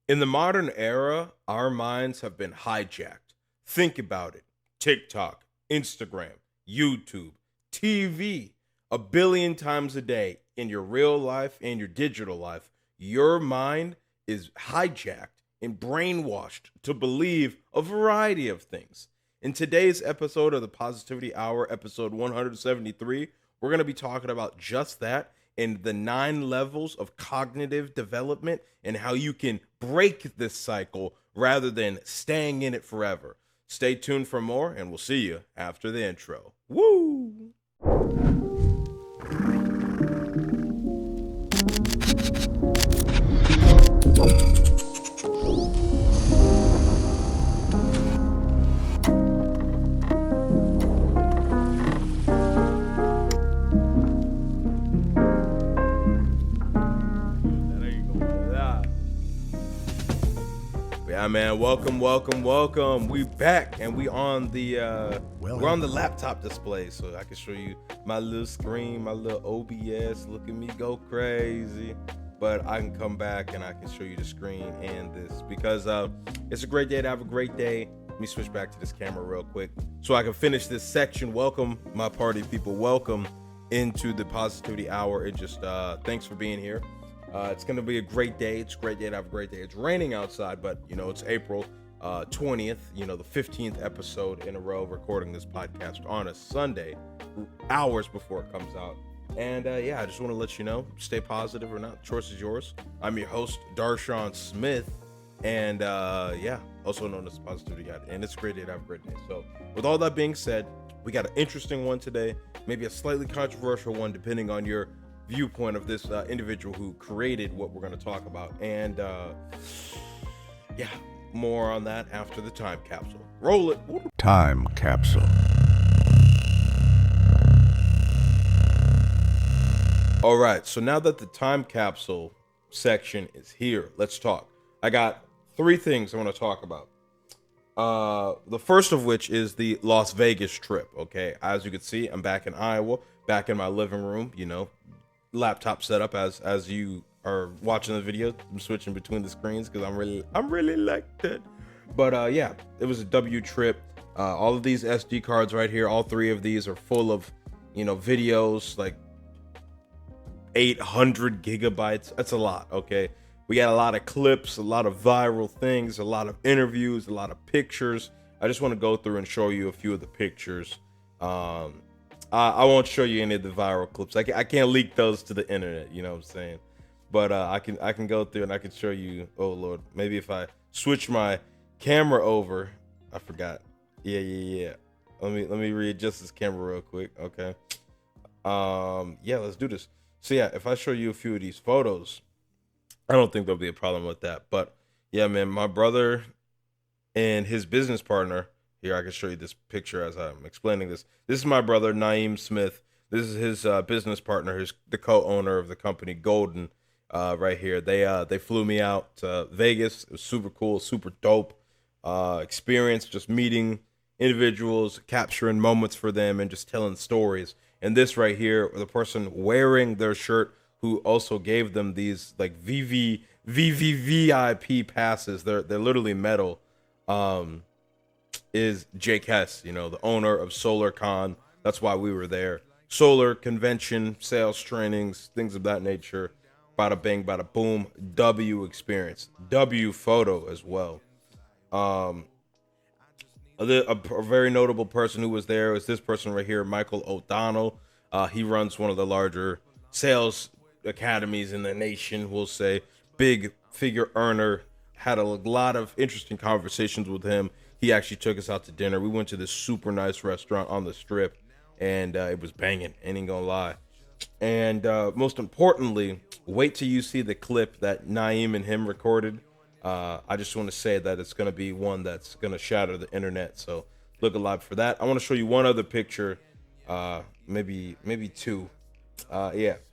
In the modern era, our minds have been hijacked. Think about it. TikTok, Instagram, YouTube, TV, a billion times a day in your real life and your digital life. Your mind is hijacked and brainwashed to believe a variety of things. In today's episode of the Positivity Hour, episode 173, we're going to be talking about just that and the 9 levels of cognitive development and how you can break this cycle rather than staying in it forever. Stay tuned for more, and we'll see you after the intro. Woo! Yeah, man. Welcome. We back, and we on the we're on the laptop display, so I can show you my little screen, my little OBS. Look at me go crazy. But I can come back and I can show you the screen and this because it's a great day to have a great day. Let me switch back to this camera real quick so I can finish this section. Welcome, my party people. Welcome into the Positivity Hour. And just thanks for being here. It's going to be a great day. It's a great day to have a great day. It's raining outside, but, it's April 20th, the 15th episode in a row recording this podcast on a Sunday, hours before it comes out. And, I just want to let you know, stay positive or not. The choice is yours. I'm your host, Darshaun Smith, and, also known as the Positivity God. And it's a great day to have a great day. So with all that being said, we got an interesting one today, maybe a slightly controversial one, depending on your viewpoint of this individual who created what we're going to talk about. And more on that after the time capsule. Roll it. Time capsule. All right, so now that the time capsule section is here, let's talk. I got 3 things I want to talk about. The first of which is the Las Vegas trip. Okay, as you can see, I'm back in Iowa, back in my living room, laptop setup as you are watching the video. I'm switching between the screens because I'm really like that. But it was a W trip. All of these SD cards right here, all 3 of these are full of videos, like 800 gigabytes. That's a lot. Okay, we got a lot of clips, a lot of viral things, a lot of interviews, a lot of pictures. I just want to go through and show you a few of the pictures. I won't show you any of the viral clips. I can't leak those to the internet, you know what I'm saying? But I can go through and I can show you. Oh Lord, maybe if I switch my camera over, I forgot. Yeah. Let me readjust this camera real quick. Okay. Let's do this. So if I show you a few of these photos, I don't think there'll be a problem with that. But yeah, man, my brother and his business partner. Here, I can show you this picture as I'm explaining this. This is my brother, Naeem Smith. This is his business partner, the co-owner of the company, Golden, right here. They flew me out to Vegas. It was super cool, super dope experience, just meeting individuals, capturing moments for them, and just telling stories. And this right here, the person wearing their shirt who also gave them these like VVVIP passes. They're literally metal. Is Jake Hess, the owner of SolarCon. That's why we were there. Solar convention, sales trainings, things of that nature. Bada bing, bada boom. W experience. W photo as well. A very notable person who was there is this person right here, Michael O'Donnell. He runs one of the larger sales academies in the nation, we'll say. Big figure earner. Had a lot of interesting conversations with him. He actually took us out to dinner. We went to this super nice restaurant on the strip, and it was banging, ain't gonna lie. And most importantly, wait till you see the clip that Naeem and him recorded. I just want to say that it's going to be one that's going to shatter the internet, so look alive for that. I want to show you one other picture, maybe 2.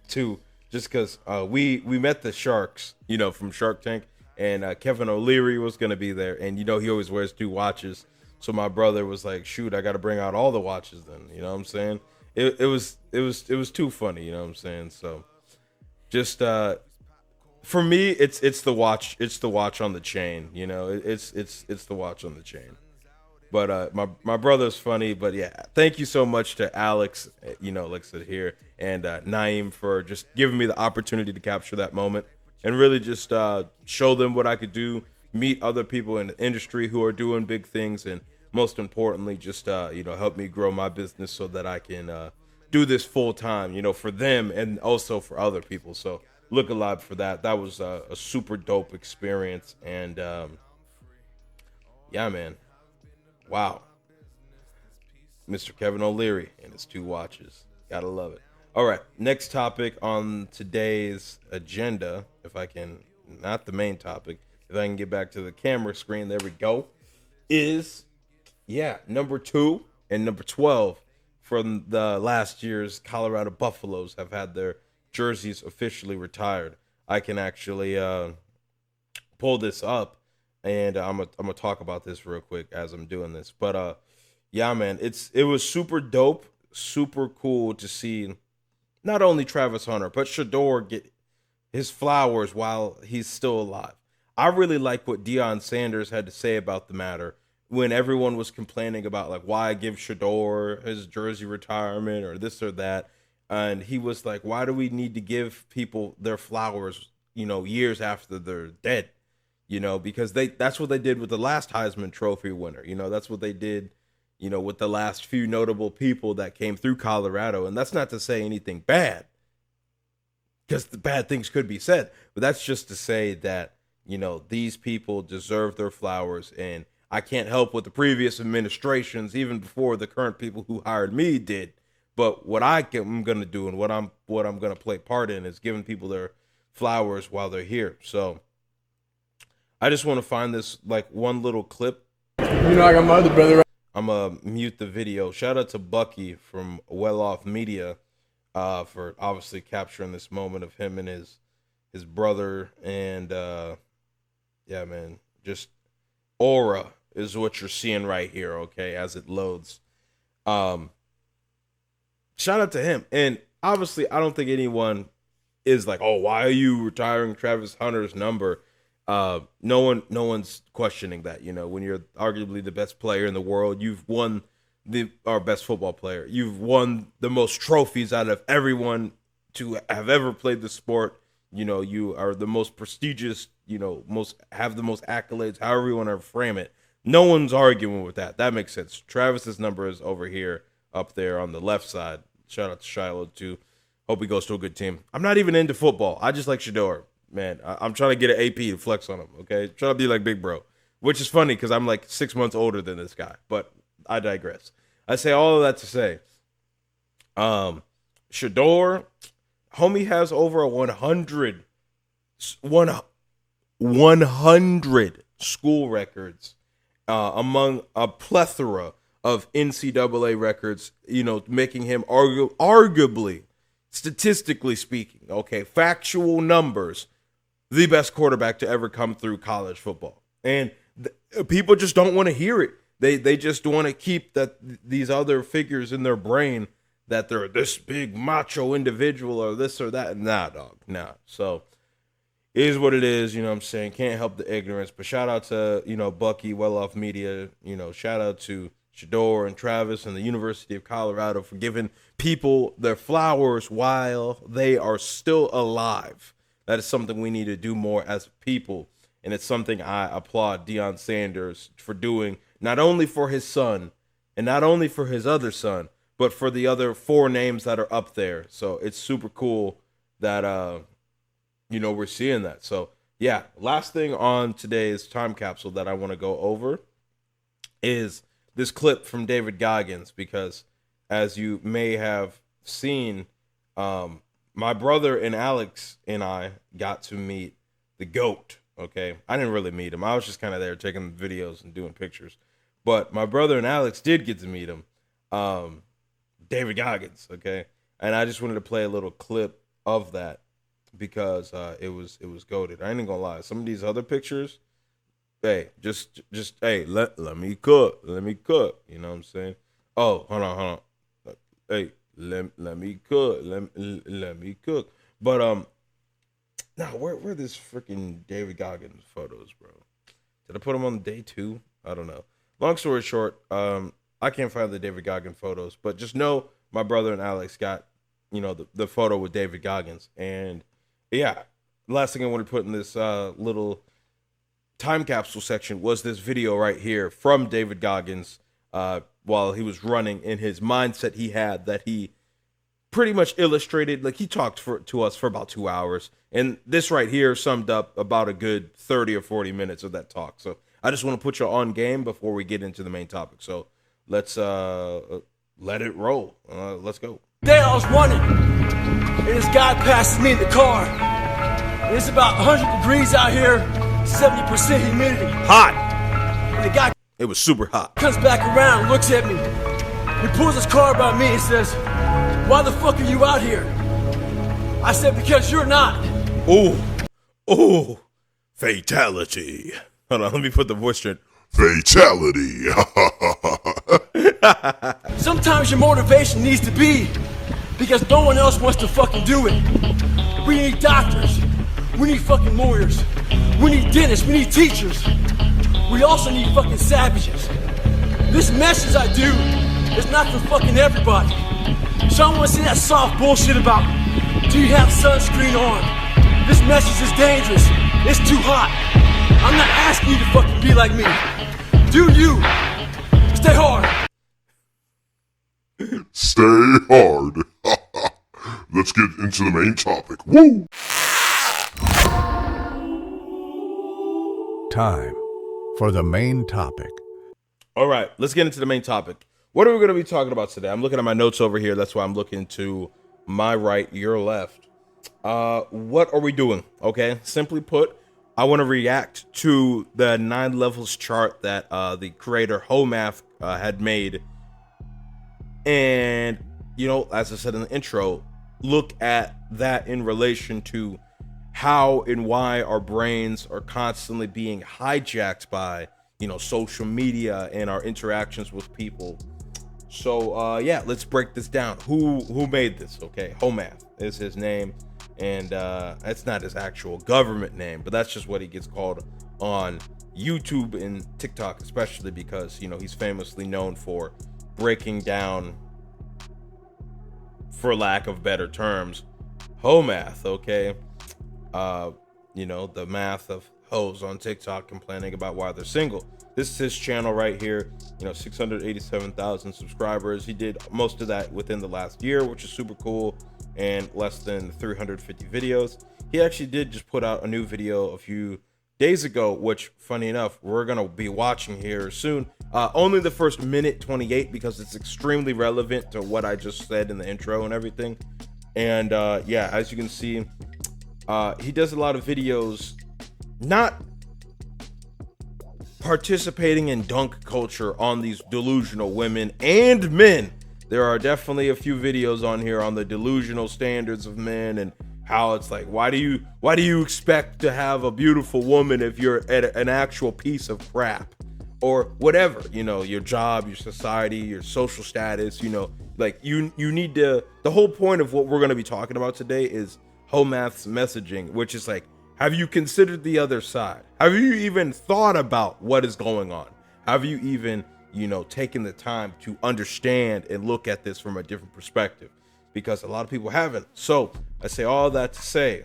2, just because we met the Sharks, from Shark Tank. And Kevin O'Leary was going to be there. And, he always wears 2 watches. So my brother was like, shoot, I got to bring out all the watches then. You know what I'm saying? It was too funny. You know what I'm saying? So just For me, it's the watch. It's the watch on the chain. You know, it's the watch on the chain. But my brother's funny. But yeah, thank you so much to Alex. You know, like I said here, and Naeem for just giving me the opportunity to capture that moment and really just show them what I could do. Meet other people in the industry who are doing big things, and most importantly, just you know, help me grow my business so that I can do this full time. You know, for them and also for other people. So look alive for that. That was a super dope experience, and yeah, man. Wow. Mr. Kevin O'Leary and his two watches. Gotta love it. All right, next topic on today's agenda, if I can, not the main topic, if I can get back to the camera screen, there we go, is, yeah, number 2 and number 12 from the last year's Colorado Buffaloes have had their jerseys officially retired. I can actually pull this up, and I'm gonna talk about this real quick as I'm doing this. But yeah, man, it was super dope, super cool to see not only Travis Hunter but Shedeur get his flowers while he's still alive. I really like what Deion Sanders had to say about the matter when everyone was complaining about like why give Shedeur his jersey retirement or this or that, and he was like, why do we need to give people their flowers, you know, years after they're dead? You know, because that's what they did with the last Heisman Trophy winner. You know, that's what they did, you know, with the last few notable people that came through Colorado. And that's not to say anything bad, because the bad things could be said, but that's just to say that, you know, these people deserve their flowers. And I can't help what the previous administrations, even before the current people who hired me, did. But what I'm gonna do and what I'm gonna play part in is giving people their flowers while they're here. So I just want to find this like one little clip. You know, I got my other brother. I'm gonna mute the video. Shout out to Bucky from Well Off Media for obviously capturing this moment of him and his brother. And yeah, man, just aura is what you're seeing right here. Okay, as it loads. Shout out to him. And obviously, I don't think anyone is like, oh, why are you retiring Travis Hunter's number? No one's questioning that. You know, when you're arguably the best player in the world, you've won our best football player. You've won the most trophies out of everyone to have ever played the sport. You know, you are the most prestigious, you know, have the most accolades, however you want to frame it. No one's arguing with that. That makes sense. Travis's number is over here, up there on the left side. Shout out to Shiloh too. Hope he goes to a good team. I'm not even into football. I just like Shedeur. Man, I'm trying to get an AP to flex on him, okay? Trying to be like Big Bro, which is funny because I'm like 6 months older than this guy, but I digress. I say all of that to say, Shedeur, homie has over 100 school records among a plethora of NCAA records, you know, making him arguably, statistically speaking, okay, factual numbers, the best quarterback to ever come through college football. And people just don't want to hear it. They just want to keep these other figures in their brain that they're this big macho individual or this or that. Nah, dog, nah. So it is what it is, you know what I'm saying? Can't help the ignorance. But shout out to, you know, Bucky, Well Off Media, you know, shout out to Shedeur and Travis and the University of Colorado for giving people their flowers while they are still alive. That is something we need to do more as people. And it's something I applaud Deion Sanders for doing, not only for his son and not only for his other son, but for the other 4 names that are up there. So it's super cool that, you know, we're seeing that. So yeah, last thing on today's time capsule that I want to go over is this clip from David Goggins, because as you may have seen, my brother and Alex and I got to meet the GOAT. Okay, I didn't really meet him. I was just kind of there taking videos and doing pictures. But my brother and Alex did get to meet him, David Goggins. Okay, and I just wanted to play a little clip of that because it was goated. I ain't gonna lie. Some of these other pictures, hey, just hey, let me cook. Let me cook. You know what I'm saying? Oh, hold on. Hey, let me cook. Let me cook. But Now, where are this freaking David Goggins photos, bro? Did I put them on day 2? I don't know. Long story short, I can't find the David Goggins photos, but just know my brother and Alex got, the photo with David Goggins. And yeah, the last thing I want to put in this little time capsule section was this video right here from David Goggins while he was running, in his mindset he had that he pretty much illustrated. Like, he talked to us for about 2 hours, and this right here summed up about a good 30 or 40 minutes of that talk. So I just want to put you on game before we get into the main topic. So let's let it roll. Let's go. Day I was running, and this guy passes me in the car. And it's about 100 degrees out here, 70% humidity. Hot. And the guy, it was super hot, comes back around, looks at me. He pulls his car by me and says, "Why the fuck are you out here?" I said, "Because you're not." Oh, fatality. Hold on, let me put the voice straight. Fatality. Sometimes your motivation needs to be because no one else wants to fucking do it. We need doctors. We need fucking lawyers. We need dentists. We need teachers. We also need fucking savages. This message I do is not for fucking everybody. So I don't want to see that soft bullshit about, do you have sunscreen on? This message is dangerous. It's too hot. I'm not asking you to fucking be like me. Do you? Stay hard. Stay hard. Let's get into the main topic. Woo! Time for the main topic. All right, let's get into the main topic. What are we going to be talking about today? I'm looking at my notes over here. That's why I'm looking to my right, your left. What are we doing? Okay, simply put, I want to react to the 9 levels chart that the creator Homath had made. And, as I said in the intro, look at that in relation to how and why our brains are constantly being hijacked by, social media and our interactions with people. So, yeah, let's break this down. Who made this? Okay, Homath is his name. And that's not his actual government name, but that's just what he gets called on YouTube and TikTok, especially because, he's famously known for breaking down, for lack of better terms, Homath, okay? The math of hoes on TikTok complaining about why they're single. This is his channel right here, 687,000 subscribers. He did most of that within the last year, which is super cool, and less than 350 videos. He actually did just put out a new video a few days ago, which, funny enough, we're gonna be watching here soon. Only the first minute 28 because it's extremely relevant to what I just said in the intro and everything. And yeah, as you can see, he does a lot of videos not participating in dunk culture on these delusional women and men. There are definitely a few videos on here on the delusional standards of men and how it's like, why do you expect to have a beautiful woman if you're an actual piece of crap or whatever, your job, your society, your social status, like you need to, the whole point of what we're going to be talking about today is Homath's messaging, which is like, have you considered the other side? Have you even thought about what is going on? Have you even, taken the time to understand and look at this from a different perspective? Because a lot of people haven't. So I say all that to say,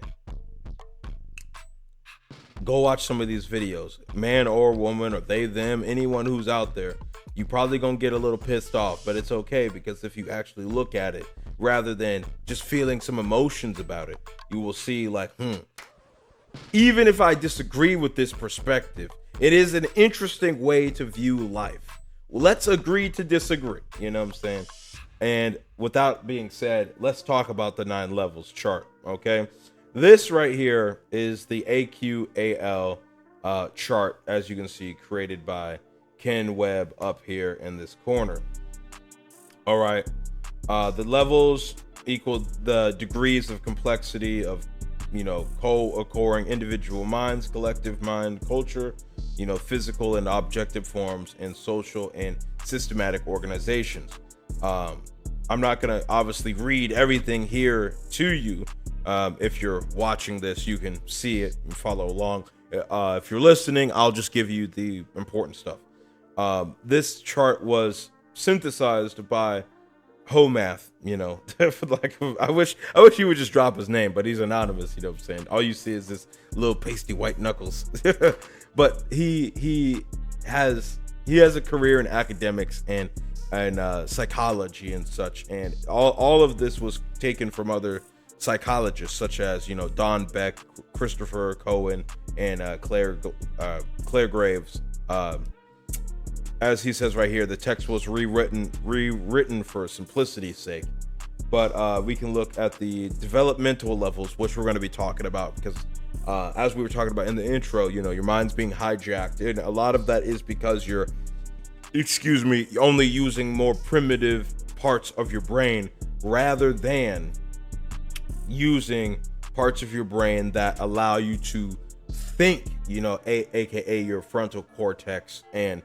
go watch some of these videos, man or woman, or they, them, anyone who's out there. You probably gonna get a little pissed off, but it's okay, because if you actually look at it, rather than just feeling some emotions about it, you will see like, even if I disagree with this perspective, it is an interesting way to view life. Let's agree to disagree, you know what I'm saying? And without being said, let's talk about the 9 levels chart, okay? This right here is the AQAL chart, as you can see, created by Ken Webb up here in this corner. All right, the levels equal the degrees of complexity of, co-occurring individual minds, collective mind, culture, physical and objective forms, and social and systematic organizations. I'm not gonna obviously read everything here to you. If you're watching this, you can see it and follow along. If you're listening, I'll just give you the important stuff. This chart was synthesized by Homath, I wish he would just drop his name, but he's anonymous, you know what I'm saying? All you see is this little pasty white knuckles. But he has a career in academics and psychology and such, and all of this was taken from other psychologists such as Don Beck, Christopher Cohen, and Claire Graves. As he says right here, the text was rewritten for simplicity's sake. But we can look at the developmental levels, which we're going to be talking about, because as we were talking about in the intro, your mind's being hijacked. And a lot of that is because you're, only using more primitive parts of your brain rather than using parts of your brain that allow you to think, aka your frontal cortex, and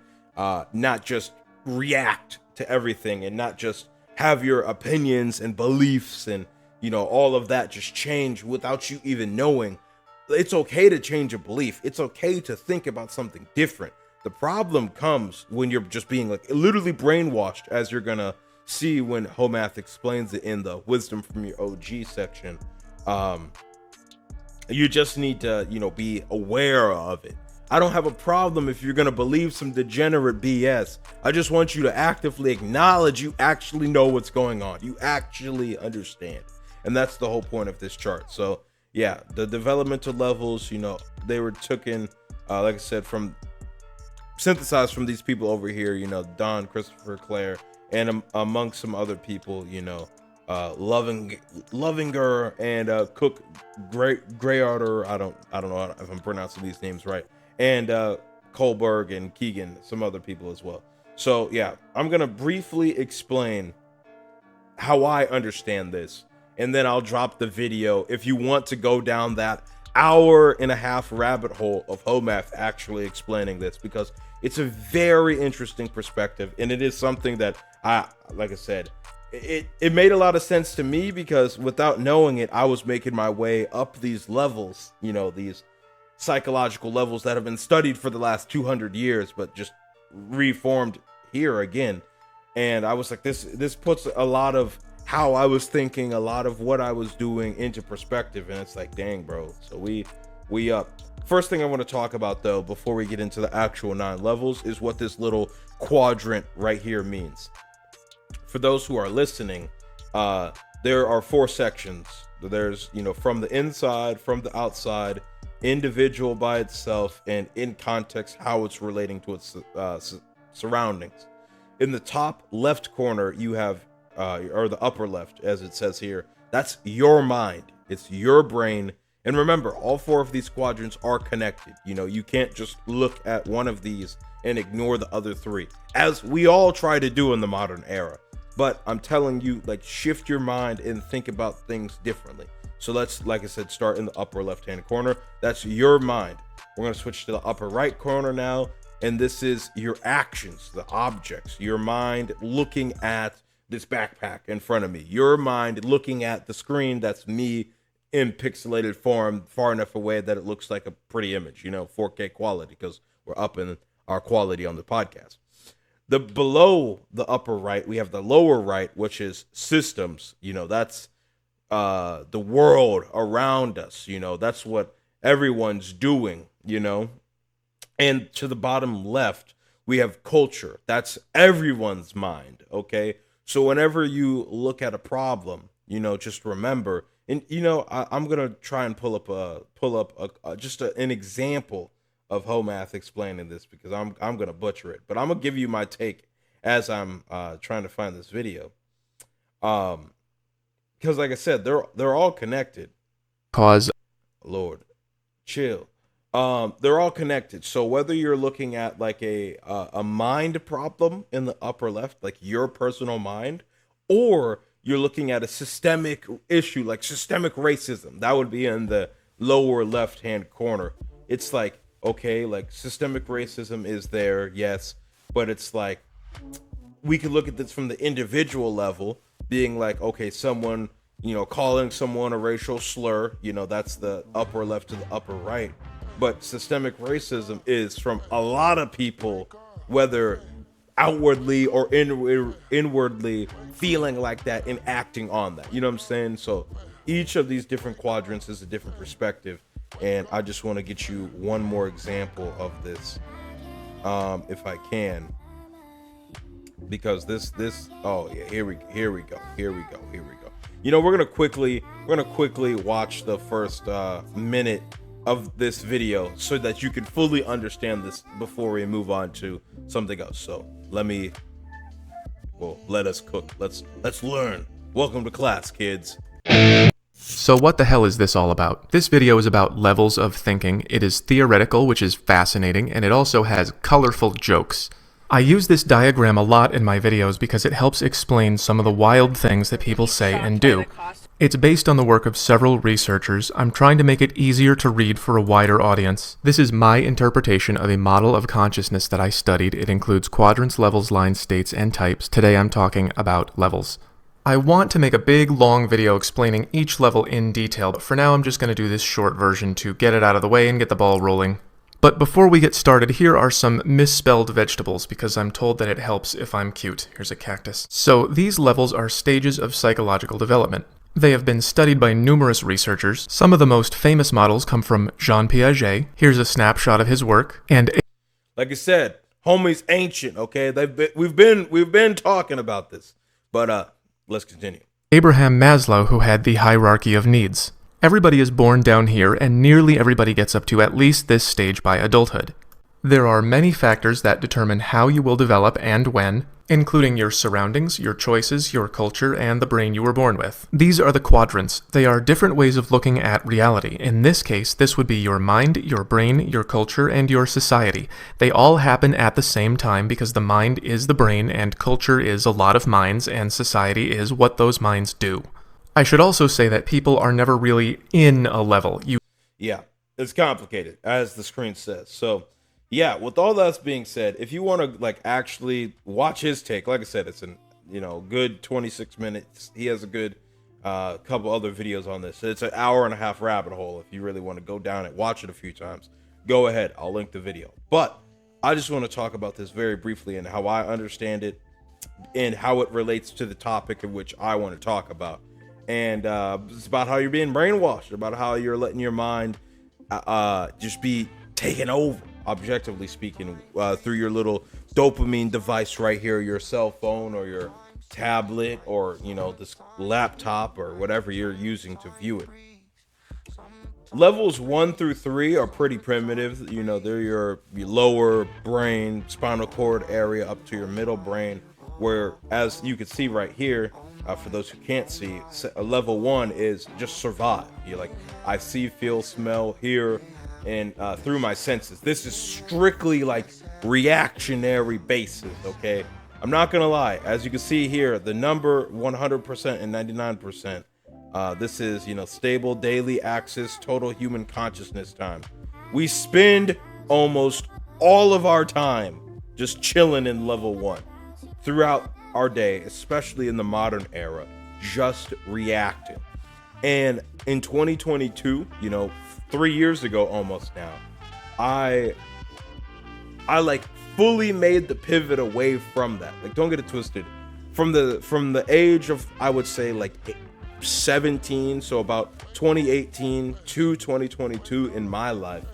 not just react to everything, and not just have your opinions and beliefs and all of that just change without you even knowing. It's okay to change a belief. It's okay to think about something different. The problem comes when you're just being literally brainwashed, as you're gonna see when Homath explains it in the Wisdom from Your OG section. You just need to be aware of it. I don't have a problem if you're gonna believe some degenerate BS. I just want you to actively acknowledge you actually know what's going on. You actually understand. And that's the whole point of this chart. So yeah, the developmental levels, they were taken, like I said, synthesized from these people over here, Don, Christopher, Claire, and among some other people, Lovinger and Cook Grayarter. I don't know if I'm pronouncing these names right. And Kohlberg and Keegan, some other people as well. So yeah, I'm gonna briefly explain how I understand this, and then I'll drop the video if you want to go down that hour-and-a-half rabbit hole of Homath actually explaining this, because it's a very interesting perspective, and it is something that like I said, it made a lot of sense to me, because without knowing it, I was making my way up these levels, these psychological levels that have been studied for the last 200 years, but just reformed here again. And I was like, this puts a lot of how I was thinking, a lot of what I was doing into perspective. And it's like, dang, bro. So we up. First thing I want to talk about, though, before we get into the actual 9 levels, is what this little quadrant right here means. For those who are listening, there are 4 sections. There's, from the inside, from the outside, individual by itself, and in context, how it's relating to its surroundings. In the top left corner, you have, or the upper left, as it says here, that's your mind. It's your brain. And remember, all 4 of these quadrants are connected. You can't just look at one of these and ignore the other 3, as we all try to do in the modern era. But I'm telling you, shift your mind and think about things differently. So let's, like I said, start in the upper left-hand corner. That's your mind. We're going to switch to the upper right corner now. And this is your actions, the objects. Your mind looking at this backpack in front of me. Your mind looking at the screen that's me in pixelated form, far enough away that it looks like a pretty image, 4K quality, because we're upping our quality on the podcast. Below the upper right, we have the lower right, which is systems. That's the world around us, that's what everyone's doing, and to the bottom left, we have culture. That's everyone's mind. Okay. So whenever you look at a problem, just remember, and, I'm going to try and pull up just an example of Homath explaining this, because I'm going to butcher it, but I'm going to give you my take as I'm trying to find this video. Because like I said, they're all connected. Lord, chill. They're all connected. So whether you're looking at a mind problem in the upper left, like your personal mind, or you're looking at a systemic issue like systemic racism, that would be in the lower left-hand corner. It's okay, systemic racism is there, yes, but it's we could look at this from the individual level, being okay, someone you know, calling someone a racial slur, you know, that's the upper left to the upper right. But systemic racism is from a lot of people, whether outwardly or inwardly feeling like that and acting on that. You know what I'm saying? So each of these different quadrants is a different perspective. And I just want to get you one more example of this, if I can, because this oh yeah, here we go. You know, we're gonna quickly watch the first minute of this video so that you can fully understand this before we move on to something else. So let us cook. Let's learn. Welcome to class, kids. So what the hell is this all about? This video is about levels of thinking. It is theoretical, which is fascinating, and it also has colorful jokes. I use this diagram a lot in my videos because it helps explain some of the wild things that people say and do. It's based on the work of several researchers. I'm trying to make it easier to read for a wider audience. This is my interpretation of a model of consciousness that I studied. It includes quadrants, levels, lines, states, and types. Today I'm talking about levels. I want to make a big, long video explaining each level in detail, but for now I'm just going to do this short version to get it out of the way and get the ball rolling. But before we get started, here are some misspelled vegetables, because I'm told that it helps if I'm cute. Here's a cactus. So these levels are stages of psychological development. They have been studied by numerous researchers. Some of the most famous models come from Jean Piaget. Here's a snapshot of his work. And like I said, homie's ancient, okay? We've been talking about this. But let's continue. Abraham Maslow, who had the hierarchy of needs. Everybody is born down here, and nearly everybody gets up to at least this stage by adulthood. There are many factors that determine how you will develop and when, including your surroundings, your choices, your culture, and the brain you were born with. These are the quadrants. They are different ways of looking at reality. In this case, this would be your mind, your brain, your culture, and your society. They all happen at the same time because the mind is the brain, and culture is a lot of minds, and society is what those minds do. I should also say that people are never really in a level. Yeah, it's complicated, as the screen says. So, yeah, with all that's being said, if you want to actually watch his take, like I said, it's an good 26 minutes. He has a good couple other videos on this. It's an hour and a half rabbit hole. If you really want to go down it, watch it a few times, go ahead. I'll link the video. But I just want to talk about this very briefly and how I understand it and how it relates to the topic in which I want to talk about. And it's about how you're being brainwashed, about how you're letting your mind just be taken over, objectively speaking, through your little dopamine device right here, your cell phone or your tablet or, this laptop or whatever you're using to view it. Levels 1 through 3 are pretty primitive. They're your lower brain, spinal cord area up to your middle brain, where, as you can see right here, for those who can't see, level 1 is just survive. You're like, I see, feel, smell, hear, and through my senses. This is strictly reactionary basis, okay? I'm not gonna lie. As you can see here, the number 100% and 99%. This is, stable daily axis, total human consciousness time. We spend almost all of our time just chilling in level 1 throughout our day, especially in the modern era, just reacting. And in 2022, 3 years ago almost now, I fully made the pivot away from that. Don't get it twisted. From the age of, I would say, 17, so about 2018 to 2022 in my life,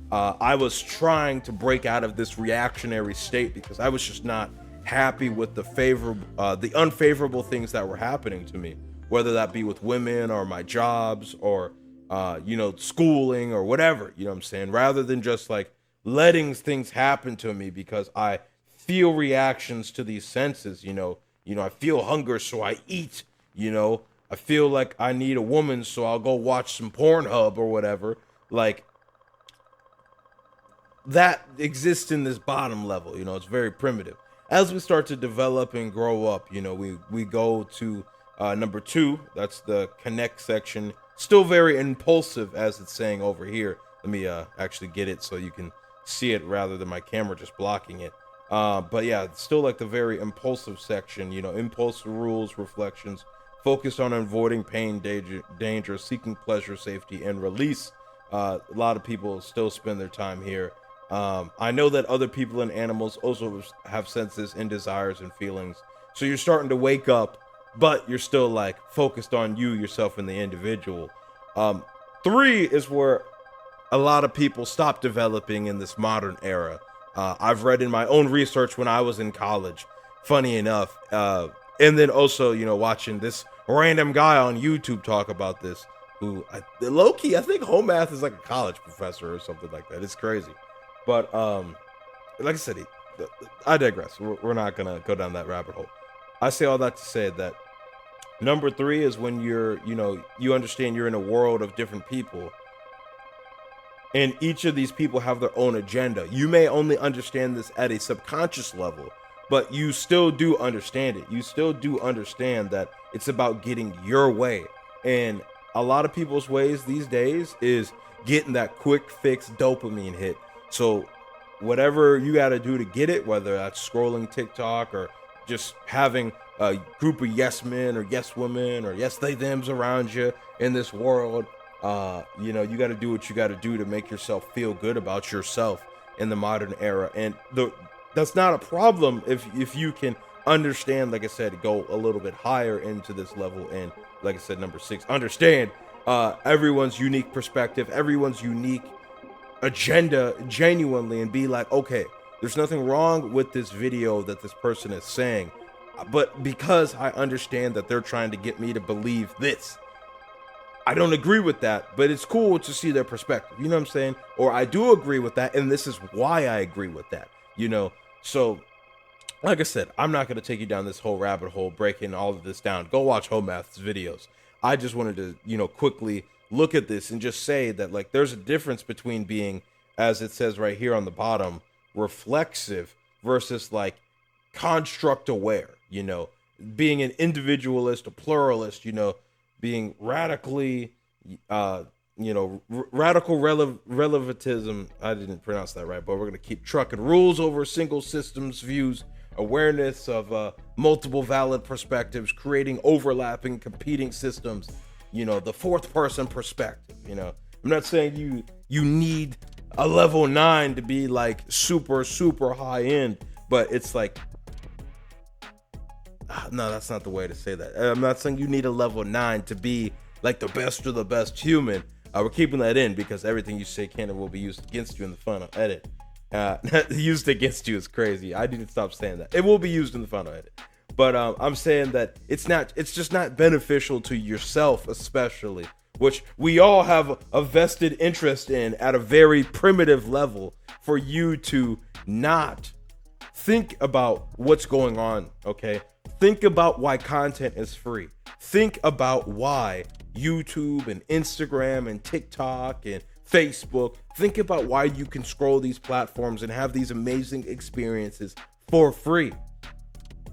I was trying to break out of this reactionary state because I was just not happy with the unfavorable things that were happening to me, whether that be with women or my jobs or schooling or whatever, what I'm saying, rather than just letting things happen to me because I feel reactions to these senses. I feel hunger, so I eat. I feel like I need a woman, so I'll go watch some Pornhub or whatever. That exists in this bottom level. It's very primitive. As we start to develop and grow up, we go to number 2. That's the connect section. Still very impulsive, as it's saying over here. Let me actually get it so you can see it rather than my camera just blocking it. But yeah, it's still the very impulsive section. Impulse, rules, reflections, focused on avoiding pain, danger, seeking pleasure, safety, and release. A lot of people still spend their time here. I know that other people and animals also have senses and desires and feelings. So you're starting to wake up, but you're still like focused on you, yourself, and the individual. 3 is where a lot of people stop developing in this modern era. I've read in my own research when I was in college, funny enough, and then also, you know, watching this random guy on YouTube talk about this, who low-key, I think home math is like a college professor or something like that. It's crazy. But like I said, I digress. We're not gonna go down that rabbit hole. I say all that to say that number 3 is when you understand you're in a world of different people, and each of these people have their own agenda. You may only understand this at a subconscious level, but you still do understand it. You still do understand that it's about getting your way. And a lot of people's ways these days is getting that quick fix dopamine hit. So whatever you got to do to get it, whether that's scrolling TikTok or just having a group of yes men or yes women or yes they thems around you in this world, you got to do what you got to do to make yourself feel good about yourself in the modern era. And that's not a problem if you can understand, like I said, go a little bit higher into this level. And like I said, number 6, understand everyone's unique perspective, everyone's unique agenda genuinely, and be like, okay, there's nothing wrong with this video that this person is saying, but because I understand that they're trying to get me to believe this, I don't agree with that, but it's cool to see their perspective. You know what I'm saying? Or I do agree with that, and this is why I agree with that. So like I said, I'm not going to take you down this whole rabbit hole, breaking all of this down. Go watch Home Math's videos. I just wanted to, quickly look at this and just say that, like, there's a difference between being, as it says right here on the bottom, reflexive versus like construct aware, being an individualist, a pluralist, being radically, radical relativism. I didn't pronounce that right, but we're going to keep trucking. Rules over single systems, views, awareness of multiple valid perspectives, creating overlapping competing systems, the fourth person perspective. I'm not saying you need a level 9 to be like super high end, but it's like, no, that's not the way to say that. I'm not saying you need a level 9 to be like the best of the best human. We're keeping that in because everything you say can and will be used against you in the final edit. Used against you is crazy. I need to stop saying that. It will be used in the final edit. But I'm saying that it's just not beneficial to yourself, especially, which we all have a vested interest in at a very primitive level, for you to not think about what's going on, okay? Think about why content is free. Think about why YouTube and Instagram and TikTok and Facebook, think about why you can scroll these platforms and have these amazing experiences for free.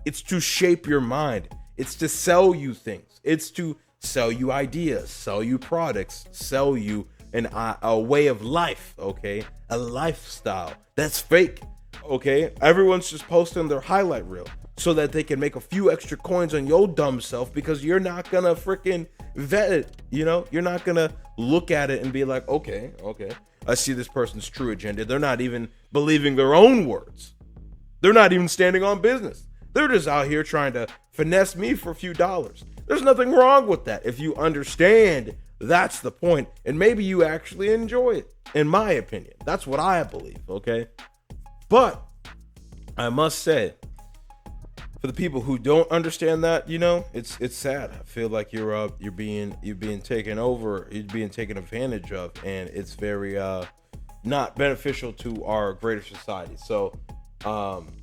It's to shape your mind. It's to sell you things. It's to sell you ideas, sell you products, sell you a way of life, okay? A lifestyle. That's fake, okay? Everyone's just posting their highlight reel so that they can make a few extra coins on your dumb self, because you're not gonna freaking vet it, You're not gonna look at it and be like, okay, I see this person's true agenda. They're not even believing their own words. They're not even standing on business. They're just out here trying to finesse me for a few dollars. There's nothing wrong with that if you understand that's the point, and maybe you actually enjoy it, in my opinion. That's what I believe, okay? But I must say, for the people who don't understand that, it's sad. I feel like you're being taken over, you're being taken advantage of, and it's very not beneficial to our greater society. So,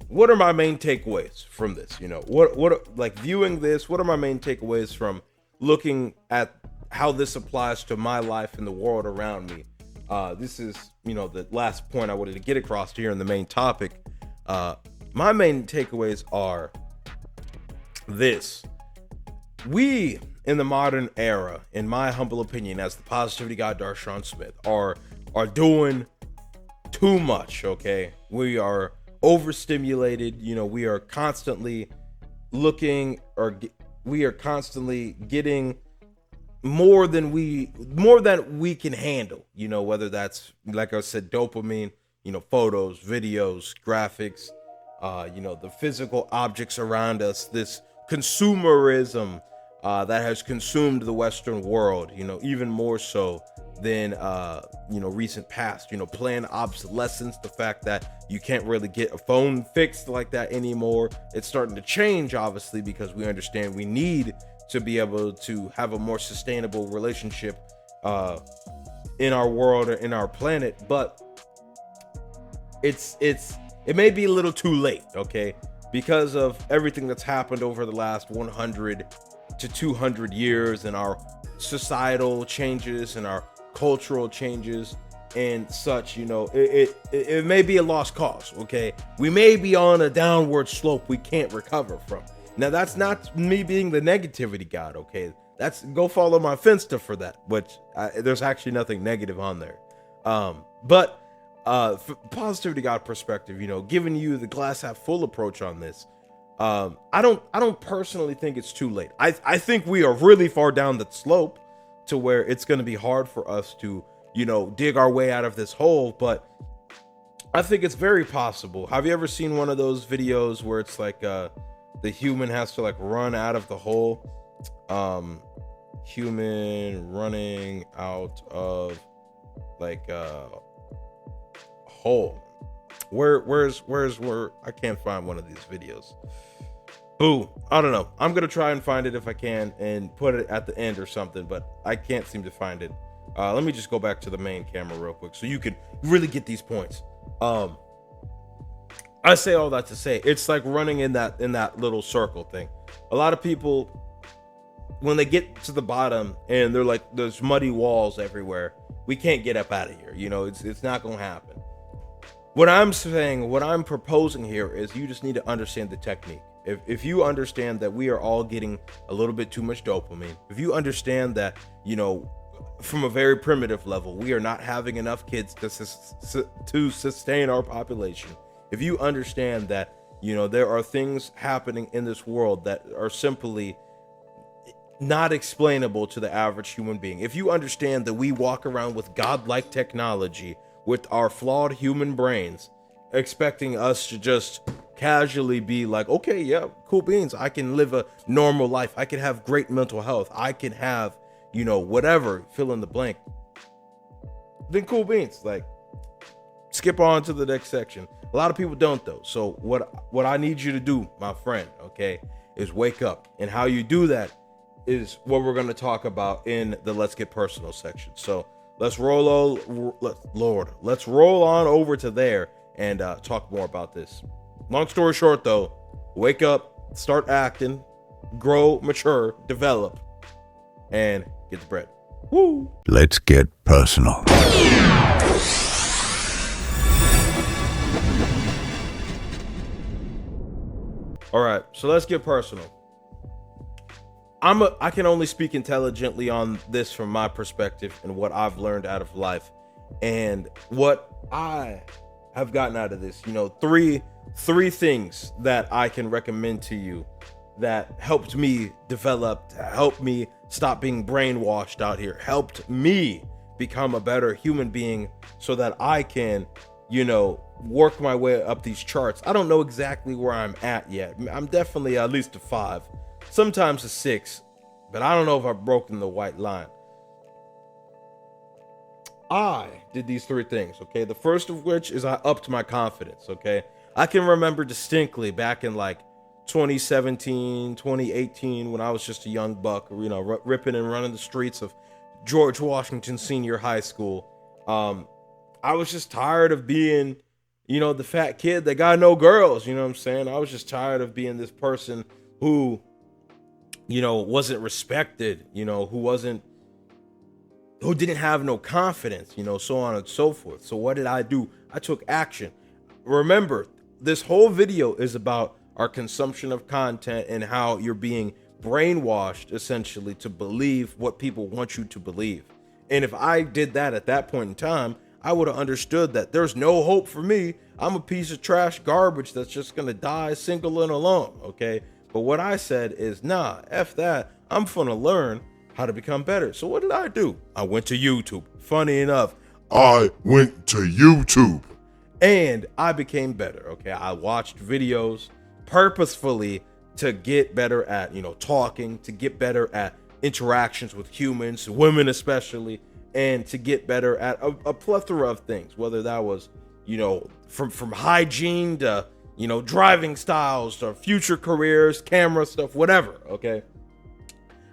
what are my main takeaways from this? What like viewing this? What are my main takeaways from looking at how this applies to my life and the world around me? This is the last point I wanted to get across here in the main topic. My main takeaways are this: we in the modern era, in my humble opinion, as the positivity god Darshaun Smith, are doing too much. Okay, we are overstimulated. We are constantly looking, or we are constantly getting more than we can handle, you know, whether that's, like I said, dopamine, you know, photos, videos, graphics, you know, the physical objects around us, this consumerism that has consumed the Western world, you know, even more so than you know, recent past, you know, planned obsolescence, the fact that you can't really get a phone fixed like that anymore. It's starting to change, obviously, because we understand we need to be able to have a more sustainable relationship in our world or in our planet. But it may be a little too late, okay, because of everything that's happened over the last 100 to 200 years, and our societal changes and our cultural changes and such. You know, it may be a lost cause, okay? We may be on a downward slope we can't recover from. Now, that's not me being the negativity god, okay? That's, go follow my Finsta for that, which there's actually nothing negative on there. But positivity god perspective, you know, giving you the glass half full approach on this, I don't personally think it's too late. I think we are really far down the slope to where it's going to be hard for us to, you know, dig our way out of this hole, but I think it's very possible. Have you ever seen one of those videos where it's like the human has to like run out of the hole? Human running out of like hole. Where's I can't find one of these videos. Boo, I don't know. I'm gonna try and find it if I can and put it at the end or something, but I can't seem to find it. Let me just go back to the main camera real quick so you can really get these points. I say all that to say it's like running in that little circle thing. A lot of people, when they get to the bottom and they're like, there's muddy walls everywhere, we can't get up out of here, you know, it's not gonna happen. What I'm saying, what I'm proposing here is you just need to understand the technique. If you understand that we are all getting a little bit too much dopamine, if you understand that, you know, from a very primitive level, we are not having enough kids to sustain our population. If you understand that, you know, there are things happening in this world that are simply not explainable to the average human being. If you understand that we walk around with godlike technology with our flawed human brains, expecting us to just casually be like, okay, yeah, cool beans, I can live a normal life, I can have great mental health, I can have, you know, whatever, fill in the blank, then cool beans, like, skip on to the next section. A lot of people don't though. So what I need you to do, my friend, okay, is wake up. And how you do that is what we're going to talk about in the Let's Get Personal section. So let's roll on over to there and talk more about this. Long story short though, wake up, start acting, grow, mature, develop, and get the bread. Woo! Let's get personal. All right, so let's get personal. I can only speak intelligently on this from my perspective and what I've learned out of life and what I have gotten out of this. You know, three things that I can recommend to you that helped me develop, helped me stop being brainwashed out here, helped me become a better human being so that I can, you know, work my way up these charts. I don't know exactly where I'm at yet. I'm definitely at least a 5, sometimes a 6, but I don't know if I've broken the white line. I did these 3 things, okay? The first of which is I upped my confidence, okay? I can remember distinctly back in like 2017, 2018, when I was just a young buck, you know, ripping and running the streets of George Washington Senior High School. I was just tired of being, you know, the fat kid that got no girls, you know what I'm saying? I was just tired of being this person who, you know, wasn't respected, you know, who didn't have no confidence, you know, so on and so forth. So what did I do? I took action. Remember, this whole video is about our consumption of content and how you're being brainwashed essentially to believe what people want you to believe. And if I did that at that point in time, I would have understood that there's no hope for me. I'm a piece of trash garbage that's just gonna die single and alone, okay? But what I said is, nah, F that. I'm gonna learn how to become better. So what did I do? I went to YouTube. Funny enough, I went to YouTube. and I became better. Okay, I watched videos purposefully to get better at, talking, to get better at interactions with humans, women especially, and to get better at a plethora of things, whether that was, from hygiene to, driving styles to future careers, camera stuff, whatever. Okay,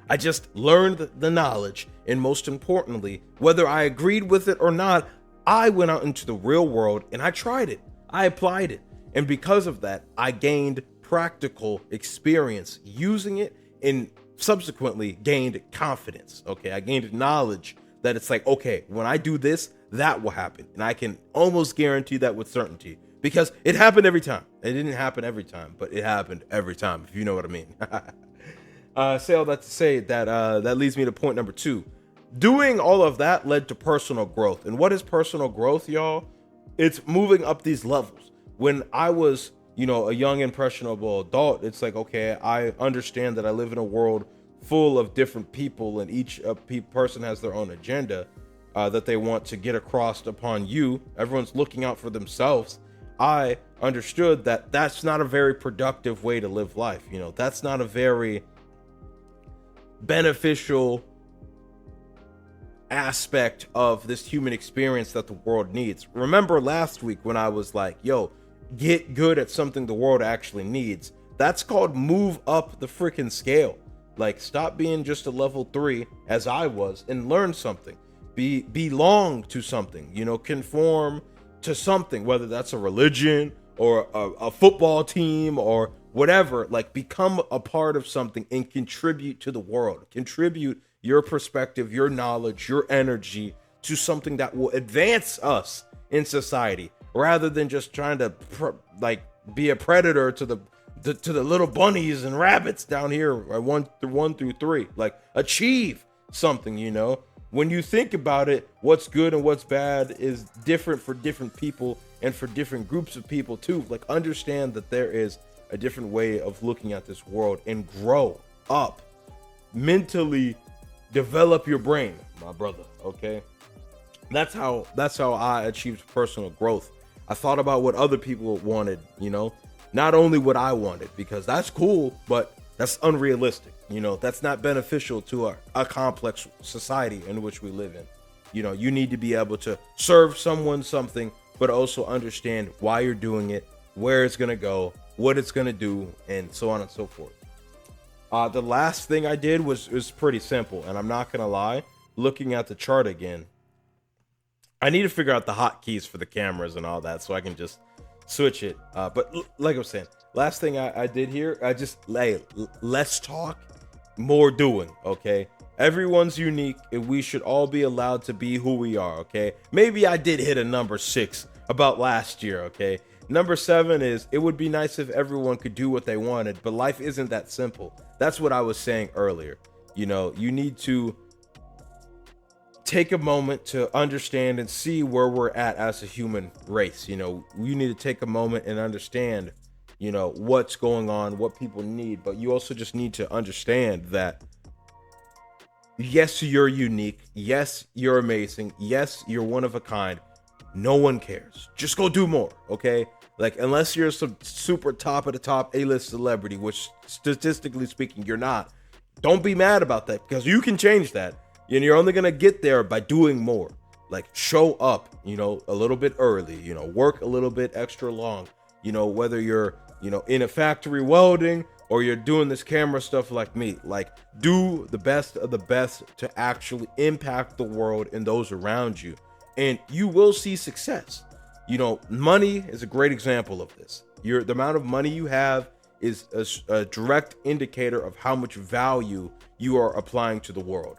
I just learned the knowledge, and most importantly, whether I agreed with it or not, I went out into the real world and I tried it. I applied it. And because of that, I gained practical experience using it and subsequently gained confidence. Okay, I gained knowledge that it's like, okay, when I do this, that will happen. And I can almost guarantee that with certainty because it happened every time. It didn't happen every time, but it happened every time, if you know what I mean. Say all that to say that that leads me to point number 2. Doing all of that led to personal growth. And what is personal growth, y'all? It's moving up these levels. When I was, a young impressionable adult, it's like, okay, I understand that I live in a world full of different people, and each person has their own agenda that they want to get across upon you. Everyone's looking out for themselves. I understood that that's not a very productive way to live life. That's not a very beneficial aspect of this human experience that the world needs. Remember last week when I was like, yo, get good at something the world actually needs. That's called move up the freaking scale. Like, stop being just a level 3 as I was and learn something. Belong to something, conform to something, whether that's a religion or a football team or whatever. Like, become a part of something and contribute to the world. Contribute your perspective, your knowledge, your energy to something that will advance us in society, rather than just trying to be a predator to the little bunnies and rabbits down here, 1 through 3. Like, achieve something. When you think about it, what's good and what's bad is different for different people and for different groups of people too. Like, understand that there is a different way of looking at this world and grow up mentally. Develop your brain, my brother. Okay, that's how I achieved personal growth. I thought about what other people wanted, not only what I wanted, because that's cool, but that's unrealistic. That's not beneficial to a complex society in which we live in. You need to be able to serve someone something, but also understand why you're doing it, where it's gonna go, what it's gonna do, and so on and so forth. The last thing I did was pretty simple, and I'm not gonna lie, looking at the chart again, I need to figure out the hotkeys for the cameras and all that so I can just switch it. But like I was saying, last thing I did here, I just less talk, more doing. Okay, everyone's unique, and we should all be allowed to be who we are. Okay, maybe I did hit a number 6 about last year. Okay, number 7 is, it would be nice if everyone could do what they wanted, but life isn't that simple. That's what I was saying earlier. You need to take a moment to understand and see where we're at as a human race. You need to take a moment and understand, what's going on, what people need. But you also just need to understand that, yes, you're unique. Yes, you're amazing. Yes, you're one of a kind. No one cares. Just go do more, okay? Like, unless you're some super top of the top A-list celebrity, which statistically speaking, you're not, don't be mad about that, because you can change that. And you're only going to get there by doing more. Like, show up, a little bit early, work a little bit extra long, whether you're, in a factory welding or you're doing this camera stuff like me. Like, do the best of the best to actually impact the world and those around you, and you will see success. Money is a great example of this. The amount of money you have is a direct indicator of how much value you are applying to the world.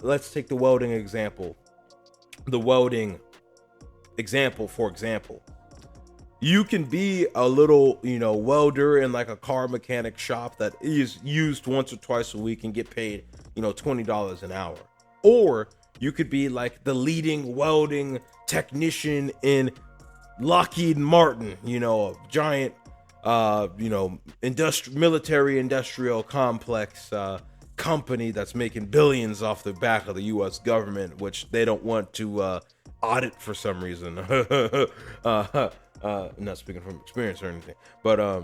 Let's take the welding example. For example, you can be a little, welder in like a car mechanic shop that is used once or twice a week and get paid, $20 an hour. Or you could be like the leading welding technician in Lockheed Martin, a giant military industrial complex company that's making billions off the back of the U.S. government, which they don't want to audit for some reason. Not speaking from experience or anything, but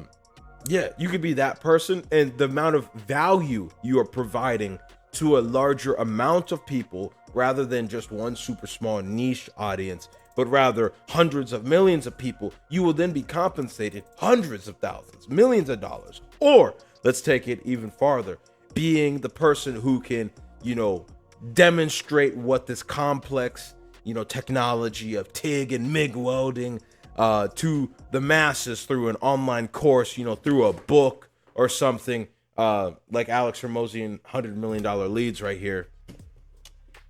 yeah, you could be that person, and the amount of value you are providing to a larger amount of people rather than just one super small niche audience, but rather hundreds of millions of people, you will then be compensated hundreds of thousands, millions of dollars. Or let's take it even farther, being the person who can, demonstrate what this complex, technology of TIG and MIG welding to the masses through an online course, through a book or something, like Alex Hormozian $100 million leads right here.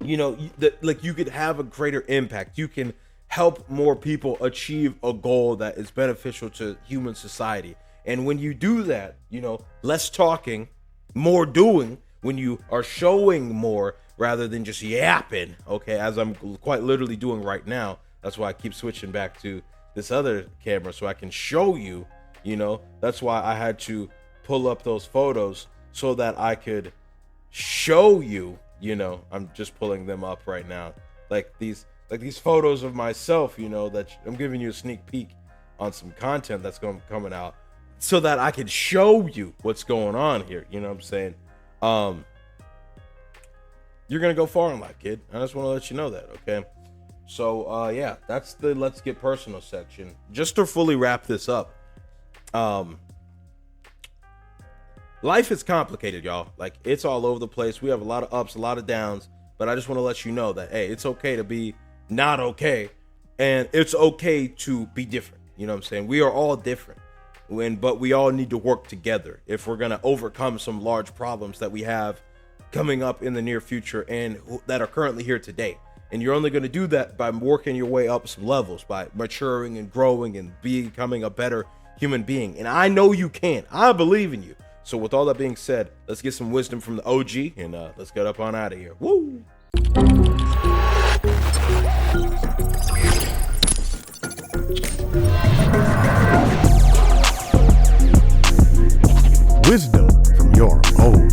You could have a greater impact. You can help more people achieve a goal that is beneficial to human society. And when you do that, less talking, more doing, when you are showing more rather than just yapping, okay, as I'm quite literally doing right now. That's why I keep switching back to this other camera so I can show you, that's why I had to pull up those photos so that I could show you, I'm just pulling them up right now. Like these photos of myself, that I'm giving you a sneak peek on some content that's coming out so that I could show you what's going on here. You know what I'm saying? You're going to go far in life, kid. I just want to let you know that. Okay. So, yeah, that's the Let's Get Personal section. Just to fully wrap this up, life is complicated, y'all. Like, it's all over the place. We have a lot of ups, a lot of downs, but I just want to let you know that, hey, it's okay to be not okay, and it's okay to be different. You know what I'm saying? We are all different, but we all need to work together if we're going to overcome some large problems that we have coming up in the near future and that are currently here today. And you're only going to do that by working your way up some levels, by maturing and growing and becoming a better human being. And I know you can. I believe in you. So with all that being said, let's get some wisdom from the OG and let's get up on out of here. Woo! Wisdom from your OG.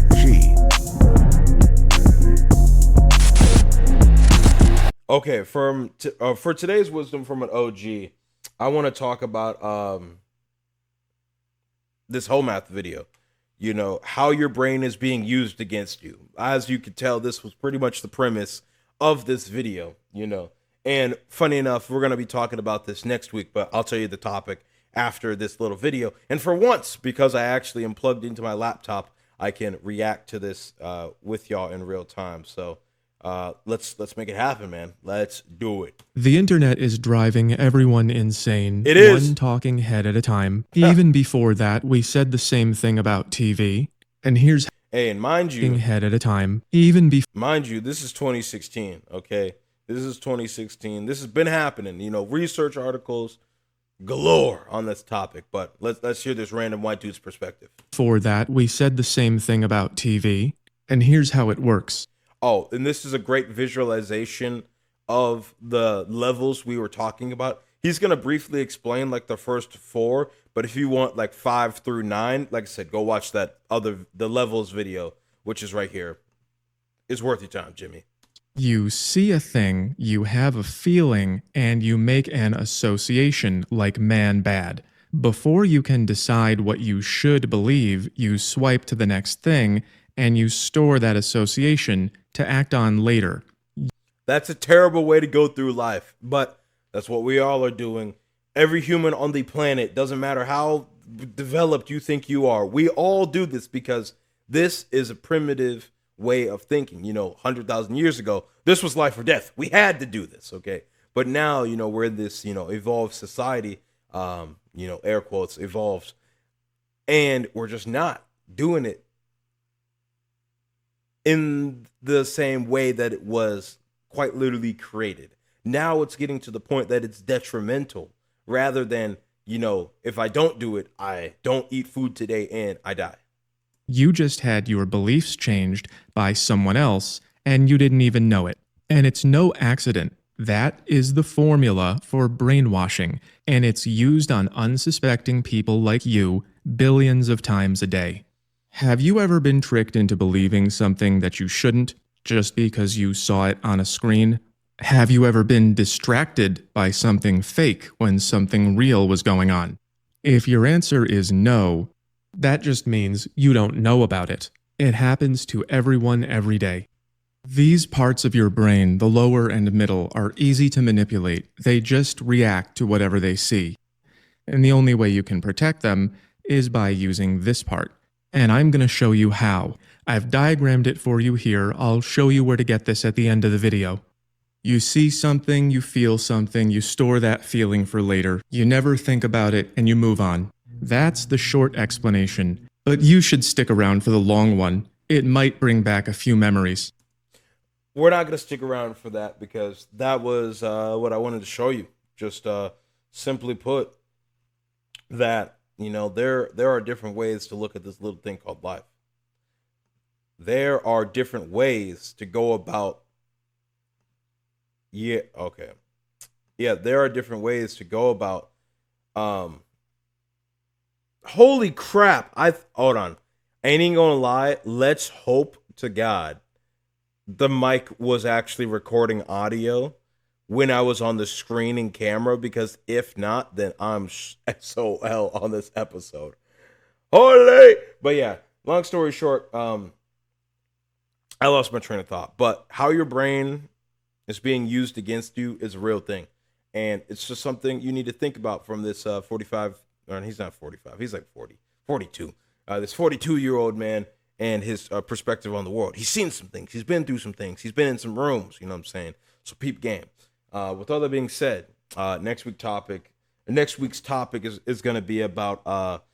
Okay, for today's wisdom from an OG, I want to talk about this whole math video. How your brain is being used against you. As you could tell, this was pretty much the premise of this video, And funny enough, we're going to be talking about this next week, but I'll tell you the topic after this little video. And for once, because I actually am plugged into my laptop, I can react to this with y'all in real time. So let's make it happen, man. Let's do it. The internet is driving everyone insane. It is. One talking head at a time. Even before that, we said the same thing about TV. And here's Hey, and mind you, head at a time. Even before. Mind you, this is 2016, okay? This is 2016. This has been happening, research articles galore on this topic, but let's hear this random white dude's perspective. Before that, we said the same thing about TV. And here's how it works. Oh, and this is a great visualization of the levels we were talking about. He's going to briefly explain like the first 4, but if you want like 5 through 9, like I said, go watch the levels video, which is right here. It's worth your time, Jimmy. You see a thing, you have a feeling, and you make an association like man bad. Before you can decide what you should believe, you swipe to the next thing, and you store that association to act on later. That's a terrible way to go through life, but that's what we all are doing. Every human on the planet, doesn't matter how developed you think you are, we all do this because this is a primitive way of thinking. 100,000 years ago, this was life or death. We had to do this, okay? But now, we're in this, evolved society, air quotes, evolved, and we're just not doing it in the same way that it was quite literally created. Now it's getting to the point that it's detrimental rather than, if I don't do it, I don't eat food today and I die. You just had your beliefs changed by someone else and you didn't even know it. And it's no accident. That is the formula for brainwashing, and it's used on unsuspecting people like you billions of times a day. Have you ever been tricked into believing something that you shouldn't just because you saw it on a screen? Have you ever been distracted by something fake when something real was going on? If your answer is no, that just means you don't know about it. It happens to everyone every day. These parts of your brain, the lower and middle, are easy to manipulate. They just react to whatever they see. And the only way you can protect them is by using this part. And I'm going to show you how. I've diagrammed it for you here. I'll show you where to get this at the end of the video. You see something, you feel something, you store that feeling for later. You never think about it and you move on. That's the short explanation. But you should stick around for the long one. It might bring back a few memories. We're not going to stick around for that because that was what I wanted to show you. Just simply put, that, you know, there are different ways to look at this little thing called life. There are different ways to go about. There are different ways to go about. Holy crap. Hold on. I ain't even gonna lie. Let's hope to God the mic was actually recording audio when I was on the screen and camera, because if not, then I'm SOL on this episode. Holy! But yeah, long story short, I lost my train of thought. But how your brain is being used against you is a real thing. And it's just something you need to think about from this 45, or he's not 45, he's like 42. This 42-year-old man and his perspective on the world. He's seen some things. He's been through some things. He's been in some rooms, you know what I'm saying? So peep game. With all that being said, next week's topic is going to be about,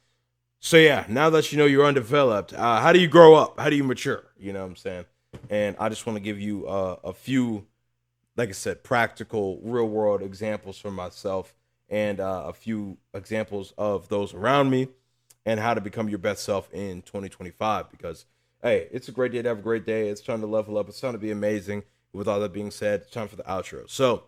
so yeah, now that you know you're undeveloped, how do you grow up? How do you mature? You know what I'm saying? And I just want to give you a few, like I said, practical, real world examples for myself and a few examples of those around me and how to become your best self in 2025. Because, hey, it's a great day to have a great day. It's time to level up. It's time to be amazing. With all that being said, it's time for the outro. So,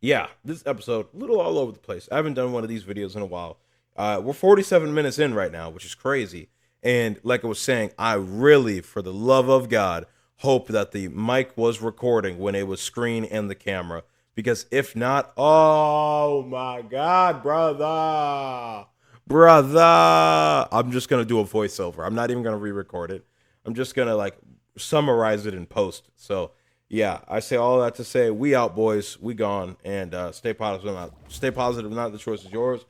yeah, this episode, a little all over the place. I haven't done one of these videos in a while. We're 47 minutes in right now, which is crazy. And like I was saying, I really, for the love of God, hope that the mic was recording when it was screen and the camera. Because if not, oh my God, brother. I'm just going to do a voiceover. I'm not even going to re-record it. I'm just going to like summarize it and post it. So, yeah, I say all that to say, we out, boys. We gone. And stay positive. Stay positive. Not the choice is yours.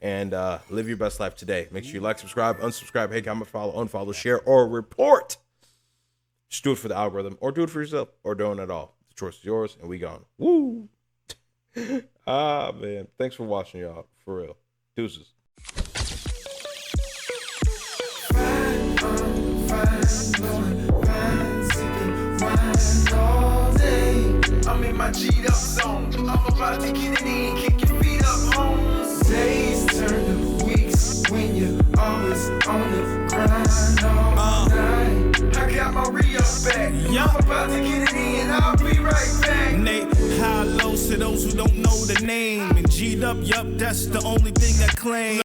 And live your best life today. Make sure you like, subscribe, unsubscribe, hate, comment, follow, unfollow, share, or report. Just do it for the algorithm, or do it for yourself, or don't at all. The choice is yours, and we gone. Woo! Man. Thanks for watching, y'all. For real. Deuces. I'm in my G'd up zone. I'm about to get it in, kick your feet up, home. Days turn to weeks when you're always on the grind all night. I got my re-up back. I'm about to get it in, I'll be right back. Nate, high lows to those who don't know the name. And G'd up, yup, that's the only thing I claim.